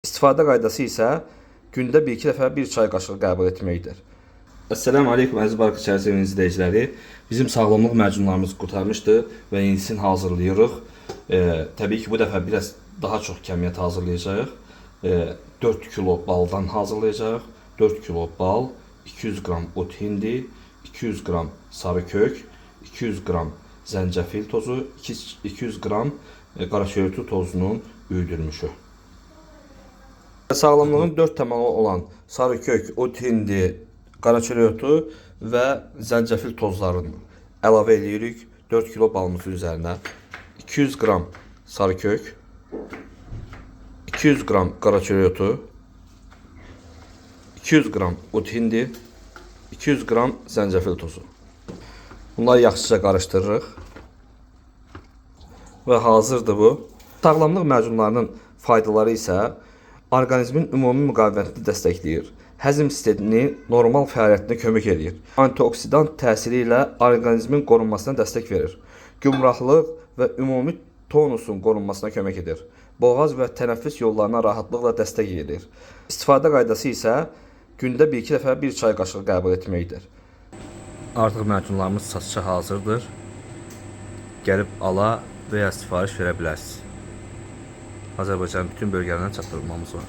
İstifadə qaydası isə gündə 1-2 dəfə bir çay qaşığı qəbul etməkdir. Əssalamu aleykum əziz Barka çərçivəsinin izləyiciləri. Bizim sağlamlıq məcunlarımız qurtarmışdı və yenisini hazırlayırıq. Təbii ki, bu dəfə biraz daha çox kəmiyyət hazırlayacağıq. 4 kilo baldan hazırlayacağıq. 4 kilo bal, 200 qram ot hindi, 200 qram sarı kök, 200 qram zəncəfil tozu, 200 qram qaraçörtü tozunun üyüdülmüşü. Sağlamlığın 4 təməli olan sarı kök, ot hindi, qaraçörtü və zəncəfil tozlarını əlavə edirik 4 kilo balımızın üzərinə. 200 qram sarı kök, 200 qram qaraçörtü, 200 qram ot hindi, 200 qram zəncəfil tozu. Bunları yaxşıca qarışdırırıq və hazırdır bu. Sağlamlıq məcunlarının faydaları isə orqanizmin ümumi müqavimətini dəstəkləyir. Həzm sisteminin normal fəaliyyətinə kömək edir. Antioksidant təsiri ilə orqanizmin qorunmasına dəstək verir. Gümrahlıq və ümumi tonusun qorunmasına kömək edir. Boğaz və tənəffüs yollarına rahatlıqla dəstək edir. İstifadə qaydası isə gündə 1-2 dəfə bir çay qaşığı qəbul etməkdir. Artıq məcunlarımız satışa hazırdır. Gəlib ala və ya sifariş verə bilərsiniz. Azərbaycanın bütün bölgələrinə çatdırılmamız var.